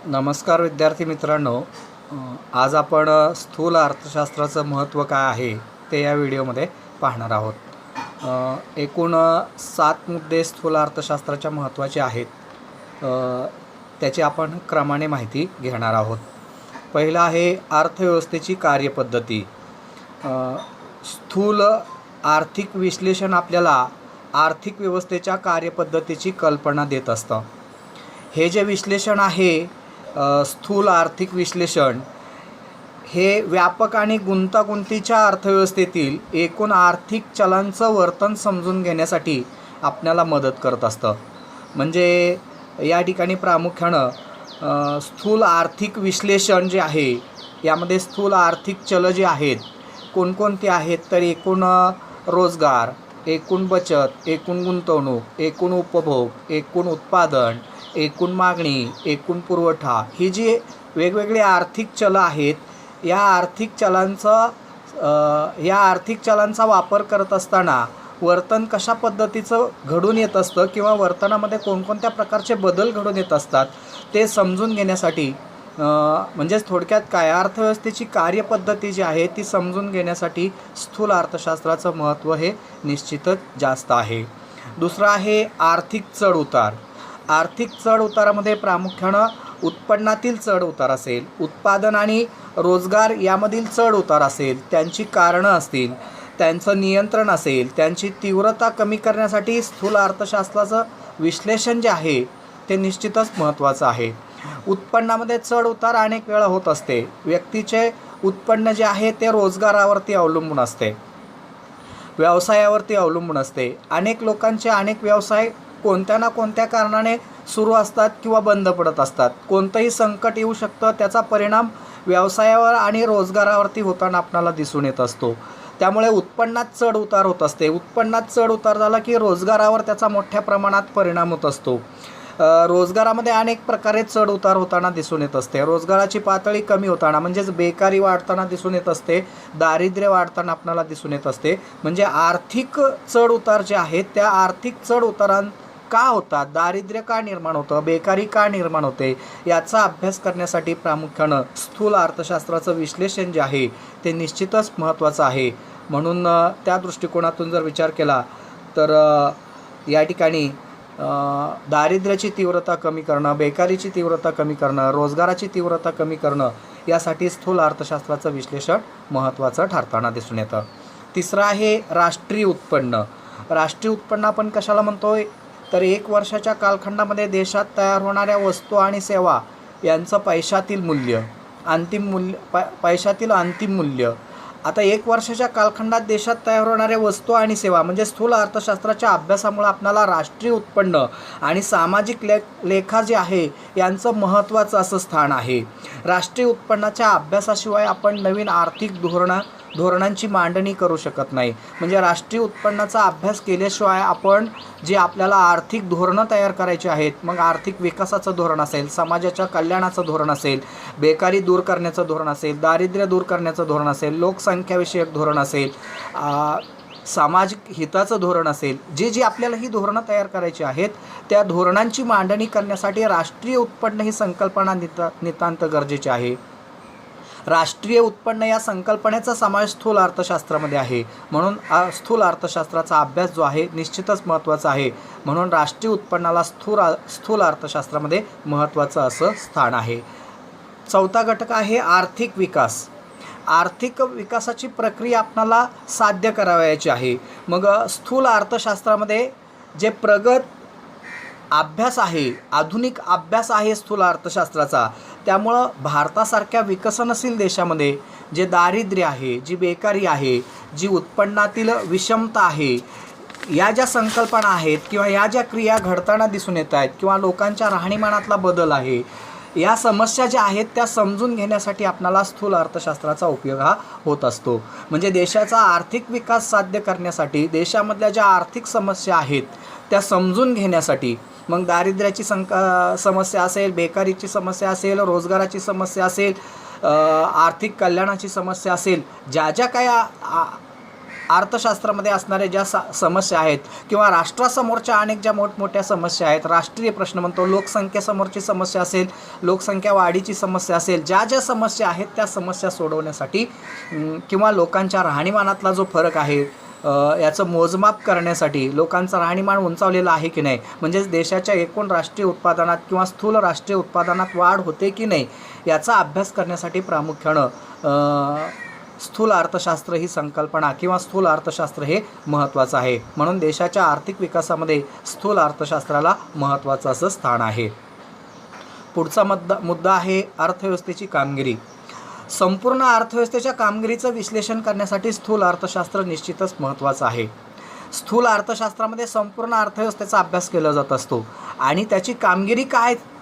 नमस्कार विद्यार्थी मित्रांनो. आज आपण स्थूल अर्थशास्त्राचं महत्त्व काय आहे ते या व्हिडिओमध्ये पाहणार आहोत. एकूण 7 मुद्दे स्थूल अर्थशास्त्राच्या महत्त्वाचे आहेत. त्याची आपण क्रमाने माहिती घेणार आहोत. पहिला आहे अर्थव्यवस्थेची कार्यपद्धती. स्थूल आर्थिक विश्लेषण आपल्याला आर्थिक व्यवस्थेच्या कार्यपद्धतीची कल्पना देत असतं. हे जे विश्लेषण आहे स्थूल आर्थिक विश्लेषण हे व्यापक आणि गुंतागुंतीच्या अर्थव्यवस्थेतील एकूण आर्थिक चलांचं वर्तन समजून घेण्यासाठी आपल्याला मदत करत असतं. म्हणजे या ठिकाणी प्रामुख्यानं स्थूल आर्थिक विश्लेषण जे आहे यामध्ये स्थूल आर्थिक चलं जे आहेत कोणकोणते आहेत तर एकूण रोजगार, एकूण बचत, एकूण गुंतवणूक, एकूण उपभोग, एकूण उत्पादन, एकूण मागणी, एकूण पुरवठा ही जी वेगवेगळी आर्थिक चलं आहेत या आर्थिक चलांचा वापर करत असताना वर्तन कशा पद्धतीचं घडून येत असतं किंवा वर्तनामध्ये कोणकोणत्या प्रकारचे बदल घडून येत असतात ते समजून घेण्यासाठी म्हणजेच थोडक्यात काय अर्थव्यवस्थेची कार्यपद्धती जी आहे ती समजून घेण्यासाठी स्थूल अर्थशास्त्राचं महत्त्व हे निश्चितच जास्त आहे. दुसरं आहे आर्थिक चढ उतार. आर्थिक चढ उतारामध्ये प्रामुख्यानं उत्पन्नातील चढ उतार असेल, उत्पादन आणि रोजगार यामधील चढ उतार असेल, त्यांची कारणं असतील, त्यांचं नियंत्रण असेल, त्यांची तीव्रता कमी करण्यासाठी स्थूल अर्थशास्त्राचं विश्लेषण जे आहे ते निश्चितच महत्त्वाचं आहे. उत्पन्नामध्ये चढ उतार अनेक वेळा होत असते. व्यक्तीचे उत्पन्न जे आहे ते रोजगारावरती अवलंबून असते, व्यवसायावरती अवलंबून असते. अनेक लोकांचे अनेक व्यवसाय कोणत्या ना कोणत्या कारणाने सुरू असतात किंवा बंद पडत असतात. कोणतंही संकट येऊ शकतं, त्याचा परिणाम व्यवसायावर आणि रोजगारावरती होताना आपल्याला दिसून येत असतो. त्यामुळे उत्पन्नात चढ उतार होत असते. उत्पन्नात चढ उतार झाला की रोजगारावर त्याचा मोठ्या प्रमाणात परिणाम होत असतो. रोजगारामध्ये अनेक प्रकारे चढ उतार होताना दिसून येत असते. रोजगाराची पातळी कमी होताना म्हणजेच बेकारी वाढताना दिसून येत असते, दारिद्र्य वाढताना आपल्याला दिसून येत असते. म्हणजे आर्थिक चढ उतार जे आहेत त्या आर्थिक चढ उतारां का होतात, दारिद्र्य का निर्माण होतं, बेकारी का निर्माण होते याचा अभ्यास करण्यासाठी प्रामुख्यानं स्थूल अर्थशास्त्राचं विश्लेषण जे आहे ते निश्चितच महत्त्वाचं आहे. म्हणून त्या दृष्टिकोनातून जर विचार केला तर या ठिकाणी दारिद्र्याची तीव्रता कमी करणं, बेकारीची तीव्रता कमी करणं, रोजगाराची तीव्रता कमी करणं यासाठी स्थूल अर्थशास्त्राचं विश्लेषण महत्त्वाचं ठरताना दिसून येतं. तिसरं आहे राष्ट्रीय उत्पन्न. राष्ट्रीय उत्पन्न आपण कशाला म्हणतोय तर 1 वर्षाच्या कालखंडामध्ये देशात तयार होणाऱ्या वस्तू आणि सेवा यांचं पैशातील अंतिम मूल्य. आता 1 वर्षाच्या कालखंडात देशात तयार होणाऱ्या वस्तू आणि सेवा म्हणजे स्थूल अर्थशास्त्राच्या अभ्यासामुळे आपल्याला राष्ट्रीय उत्पन्न आणि सामाजिक लेखा जे आहे यांचं महत्त्वाचं असं स्थान आहे. राष्ट्रीय उत्पन्नाच्या अभ्यासाशिवाय आपण नवीन आर्थिक धोरणांची मांडणी करू शकत नाही. म्हणजे राष्ट्रीय उत्पन्नाचा अभ्यास केल्याशिवाय आपण जे आपल्याला आर्थिक धोरणं तयार करायची आहेत, मग आर्थिक विकासाचं धोरण असेल, समाजाच्या कल्याणाचं धोरण असेल, बेकारी दूर करण्याचं धोरण असेल, दारिद्र्य दूर करण्याचं धोरण असेल, लोकसंख्याविषयक धोरण असेल, सामाजिक हिताचं धोरण असेल, जी आपल्याला ही धोरणं तयार करायची आहेत त्या धोरणांची मांडणी करण्यासाठी राष्ट्रीय उत्पन्न ही संकल्पना नितांत गरजेची आहे. राष्ट्रीय उत्पन्न या संकल्पनेचा समावेश स्थूल अर्थशास्त्रामध्ये आहे. म्हणून स्थूल अर्थशास्त्राचा अभ्यास जो आहे निश्चितच महत्त्वाचा आहे. म्हणून राष्ट्रीय उत्पन्नाला स्थूल अर्थशास्त्रामध्ये महत्त्वाचं असं स्थान आहे. चौथा घटक आहे आर्थिक विकास. आर्थिक विकासाची प्रक्रिया आपल्याला साध्य करावयाची आहे. मग स्थूल अर्थशास्त्रामध्ये जे प्रगत अभ्यास आहे, आधुनिक अभ्यास आहे स्थूल अर्थशास्त्राचा, त्यामुळं भारतासारख्या विकसनशील देशामध्ये जे दारिद्र्य आहे, जी बेकारी आहे, जी उत्पन्नातील विषमता आहे, या ज्या संकल्पना आहेत किंवा या ज्या क्रिया घडताना दिसून येत आहेत किंवा लोकांच्या राहणीमानातला बदल आहे, या समस्या ज्या आहेत त्या समजून घेण्यासाठी आपल्याला स्थूल अर्थशास्त्राचा उपयोग हा होत असतो. म्हणजे देशाचा आर्थिक विकास साध्य करण्यासाठी देशामधल्या ज्या आर्थिक समस्या आहेत त्या समजून घेण्यासाठी, मग दारिद्र्याची समस्या असेल, बेकारीची समस्या असेल, रोजगाराची समस्या असेल, आर्थिक कल्याणाची समस्या असेल, ज्या ज्या काय अर्थशास्त्रामध्ये असणाऱ्या ज्या समस्या आहेत किंवा राष्ट्रासमोरच्या अनेक ज्या मोठमोठ्या समस्या आहेत, राष्ट्रीय प्रश्न म्हणतो, लोकसंख्येसमोरची समस्या असेल, लोकसंख्या वाढीची समस्या असेल, ज्या ज्या समस्या आहेत त्या समस्या सोडवण्यासाठी किंवा लोकांच्या राहणीमानातला जो फरक आहे याचं मोजमाप करण्यासाठी, लोकांचं राहणीमान उंचावलेलं आहे की नाही, म्हणजेच देशाच्या एकूण राष्ट्रीय उत्पादनात किंवा स्थूल राष्ट्रीय उत्पादनात वाढ होते की नाही याचा अभ्यास करण्यासाठी प्रामुख्यानं स्थूल अर्थशास्त्र ही संकल्पना किंवा स्थूल अर्थशास्त्र हे महत्त्वाचं आहे. म्हणून देशाच्या आर्थिक विकासामध्ये स्थूल अर्थशास्त्राला महत्त्वाचं असं स्थान आहे. पुढचा मुद्दा आहे अर्थव्यवस्थेची कामगिरी. संपूर्ण अर्थव्यवस्थेच्या कामगिरीचं विश्लेषण करण्यासाठी स्थूल अर्थशास्त्र निश्चितच महत्त्वाचं आहे. स्थूल अर्थशास्त्रामध्ये संपूर्ण अर्थव्यवस्थेचा अभ्यास केला जात असतो आणि त्याची कामगिरी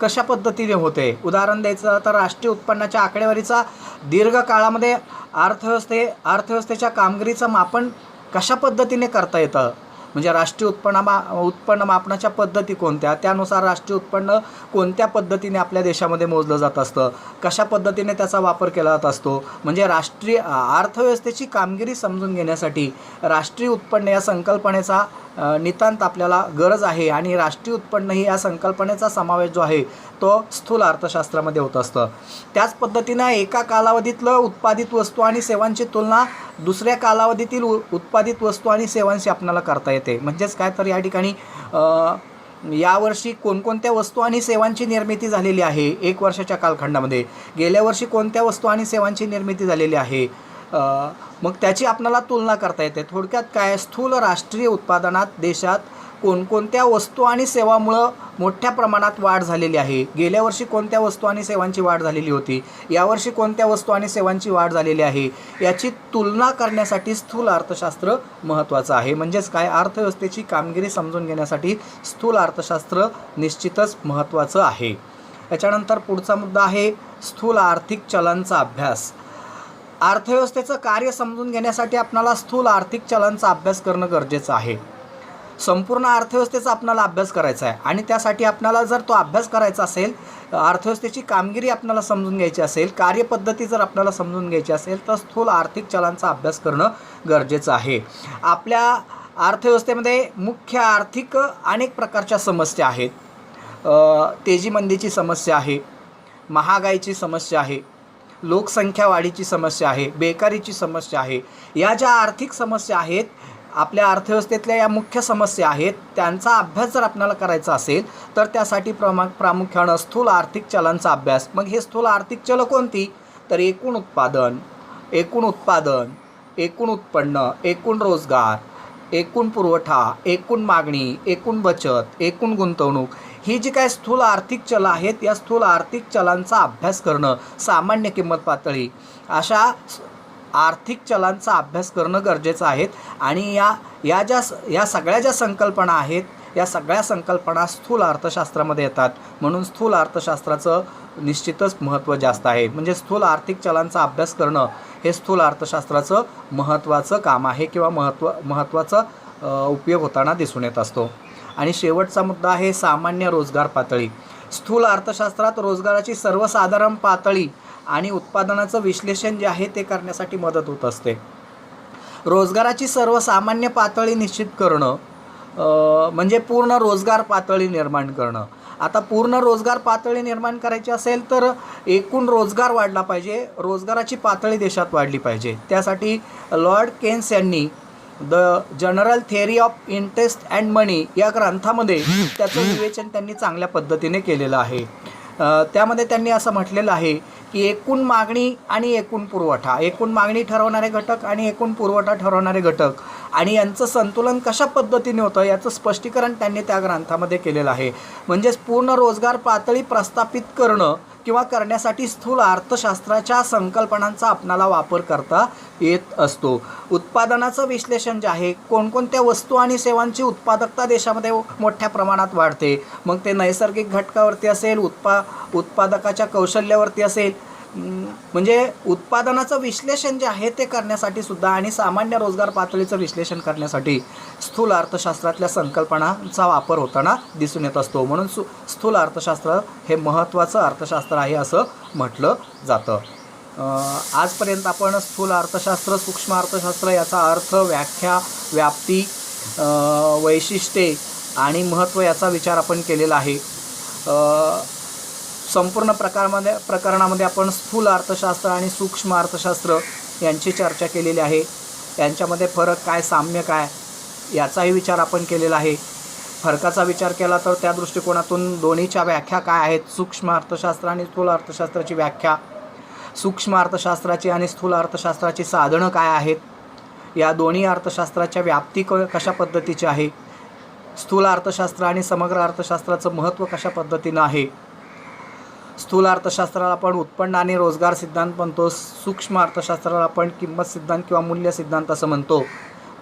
कशा पद्धतीने होते. उदाहरण द्यायचं तर राष्ट्रीय उत्पन्नाच्या आकडेवारीचा दीर्घ काळामध्ये अर्थव्यवस्थेच्या कामगिरीचं मापन कशा पद्धतीने करता येतं, म्हणजे राष्ट्रीय उत्पन्न मापनाच्या पद्धती कोणत्या, त्यानुसार राष्ट्रीय उत्पन्न कोणत्या पद्धतीने आपल्या देशामध्ये मोजलं जात असतं, कशा पद्धतीने त्याचा वापर केला जात असतो. म्हणजे राष्ट्रीय अर्थव्यवस्थेची कामगिरी समजून घेण्यासाठी राष्ट्रीय उत्पन्न या संकल्पनेचा नितांत आपल्याला गरज आहे आणि राष्ट्रीय उत्पन्न ही या संकल्पनेचा समावेश जो आहे तो स्थूल अर्थशास्त्रामध्ये होत असतं. त्याच पद्धतीनं एका कालावधीतलं उत्पादित वस्तू आणि सेवांची तुलना दुसऱ्या कालावधीतील उत्पादित वस्तू आणि सेवांशी आपल्याला करता येते. म्हणजेच काय तर या ठिकाणी यावर्षी कोणकोणत्या वस्तू आणि सेवांची निर्मिती झालेली आहे एक वर्षाच्या कालखंडामध्ये, गेल्या वर्षी कोणत्या वस्तू आणि सेवांची निर्मिती झालेली आहे, मग त्याची आपल्याला तुलना करता येते. थोडक्यात काय, स्थूल राष्ट्रीय उत्पादनात देशात कोणकोणत्या वस्तू आणि सेवामुळं मोठ्या प्रमाणात वाढ झालेली आहे, गेल्या वर्षी कोणत्या वस्तू आणि सेवांची वाढ झालेली होती, यावर्षी कोणत्या वस्तू आणि सेवांची वाढ झालेली आहे, याची तुलना करण्यासाठी स्थूल अर्थशास्त्र महत्त्वाचं आहे. म्हणजेच काय, अर्थव्यवस्थेची कामगिरी समजून घेण्यासाठी स्थूल अर्थशास्त्र निश्चितच महत्त्वाचं आहे. त्याच्यानंतर पुढचा मुद्दा आहे स्थूल आर्थिक चलांचा अभ्यास. अर्थव्यवस्थेचं कार्य समजून घेण्यासाठी आपल्याला स्थूल आर्थिक चलांचा अभ्यास करणं गरजेचं आहे. संपूर्ण अर्थव्यवस्थेचा आपल्याला अभ्यास करायचा आहे आणि त्यासाठी आपल्याला जर तो अभ्यास करायचा असेल, अर्थव्यवस्थेची कामगिरी आपल्याला समजून घ्यायची असेल, कार्यपद्धती जर आपल्याला समजून घ्यायची असेल तर स्थूल आर्थिक चलांचा अभ्यास करणं गरजेचं आहे. आपल्या अर्थव्यवस्थेमध्ये मुख्य आर्थिक अनेक प्रकारच्या समस्या आहेत. तेजी मंदीची समस्या आहे, महागाईची समस्या आहे, लोकसंख्या वाढीची समस्या आहे, बेकारीची समस्या आहे. या ज्या आर्थिक समस्या आहेत, आपल्या अर्थव्यवस्थेतल्या या मुख्य समस्या आहेत, त्यांचा अभ्यास जर आपल्याला करायचा असेल तर त्यासाठी प्रामुख्यानं स्थूल आर्थिक चलांचा अभ्यास. मग हे स्थूल आर्थिक चलं कोणती, तर एकूण उत्पादन, एकूण उत्पन्न, एकूण रोजगार, एकूण पुरवठा, एकूण मागणी, एकूण बचत, एकूण गुंतवणूक, ही जी काय स्थूल आर्थिक चलं आहेत या स्थूल आर्थिक चलांचा अभ्यास करणं, सामान्य किंमत पातळी, अशा आर्थिक चलांचा अभ्यास करणं गरजेचं आहे. आणि या सगळ्या ज्या संकल्पना आहेत या सगळ्या संकल्पना स्थूल अर्थशास्त्रामध्ये येतात. म्हणून स्थूल अर्थशास्त्राचं निश्चितच महत्त्व जास्त आहे. म्हणजे स्थूल आर्थिक चलांचा अभ्यास करणं हे स्थूल अर्थशास्त्राचं महत्त्वाचं काम आहे किंवा महत्त्वाचा उपयोग होताना दिसून येत असतो. आणि शेवटचा मुद्दा आहे सामान्य रोजगार पातळी. स्थूल अर्थशास्त्रात रोजगाराची सर्वसाधारण पातळी आणि उत्पादनाचं विश्लेषण जे आहे ते करण्यासाठी मदत होत असते. रोजगाराची सर्वसामान्य पातळी निश्चित करणं म्हणजे पूर्ण रोजगार पातळी निर्माण करणं. आता पूर्ण रोजगार पातळी निर्माण करायची असेल तर एकूण रोजगार वाढला पाहिजे, रोजगाराची पातळी देशात वाढली पाहिजे. त्यासाठी लॉर्ड केन्स यांनी the general theory of interest and money या ग्रंथामध्ये त्याचं विवेचन त्यांनी चांगल्या पद्धतीने केलेलं आहे. त्यामध्ये त्यांनी असं म्हटलेलं आहे की एकूण मागणी आणि एकूण पुरवठा, एकूण मागणी ठरवणारे घटक आणि एकूण पुरवठा ठरवणारे घटक आणि यांचं संतुलन कशा पद्धतीने होतं याचं स्पष्टीकरण त्यांनी त्या ग्रंथामध्ये केलेलं आहे. म्हणजेच पूर्ण रोजगार पातळी प्रस्थापित करणं किंवा करण्यासाठी स्थूल अर्थशास्त्राच्या संकल्पनांचा आपणाला वापर करता येत असतो. उत्पादनाचं विश्लेषण जे आहे, कोणकोणत्या वस्तू आणि सेवांची उत्पादकता देशामध्ये मोठ्या प्रमाणात वाढते, मग ते नैसर्गिक घटकावरती असेल, उत्पादकाच्या कौशल्यावरती असेल, म्हणजे उत्पादनाचं विश्लेषण जे आहे ते करण्यासाठी सुद्धा आणि सामान्य रोजगार पातळीचं विश्लेषण करण्यासाठी स्थूल अर्थशास्त्रातल्या संकल्पनांचा वापर होताना दिसून येत असतो. म्हणून स्थूल अर्थशास्त्र हे महत्त्वाचं अर्थशास्त्र आहे असं म्हटलं जातं. आजपर्यंत आपण स्थूल अर्थशास्त्र, सूक्ष्म अर्थशास्त्र याचा अर्थ, व्याख्या, व्याप्ती, वैशिष्ट्ये आणि महत्त्व याचा विचार आपण केलेला आहे. संपूर्ण प्रकरणामध्ये आपण स्थूल अर्थशास्त्र आणि सूक्ष्म अर्थशास्त्र यांची चर्चा केलेली आहे. यांच्यामध्ये फरक काय, साम्य काय याचाही विचार आपण केलेला आहे. फरकाचा विचार केला तर त्या दृष्टिकोनातून दोन्हीच्या व्याख्या काय आहेत, सूक्ष्म अर्थशास्त्र आणि स्थूल अर्थशास्त्राची व्याख्या, सूक्ष्म अर्थशास्त्राची आणि स्थूल अर्थशास्त्राची साधनं काय आहेत, या दोन्ही अर्थशास्त्राच्या व्याप्ती कशा पद्धतीची आहे, स्थूल अर्थशास्त्र आणि समग्र अर्थशास्त्राचं महत्त्व कशा पद्धतीनं आहे. स्थूल अर्थशास्त्राला आपण उत्पन्न आणि रोजगार सिद्धांत म्हणतो, सूक्ष्म अर्थशास्त्राला आपण किंमत सिद्धांत किंवा मूल्य सिद्धांत असं म्हणतो.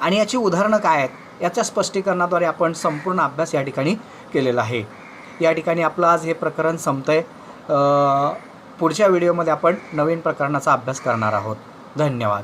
आणि याची उदाहरणं काय आहेत याच्या स्पष्टीकरणाद्वारे आपण संपूर्ण अभ्यास या ठिकाणी केलेला आहे. या ठिकाणी आपलं आज हे प्रकरण संपतं आहे. पुढच्या व्हिडिओमध्ये आपण नवीन प्रकरणाचा अभ्यास करणार आहोत. धन्यवाद.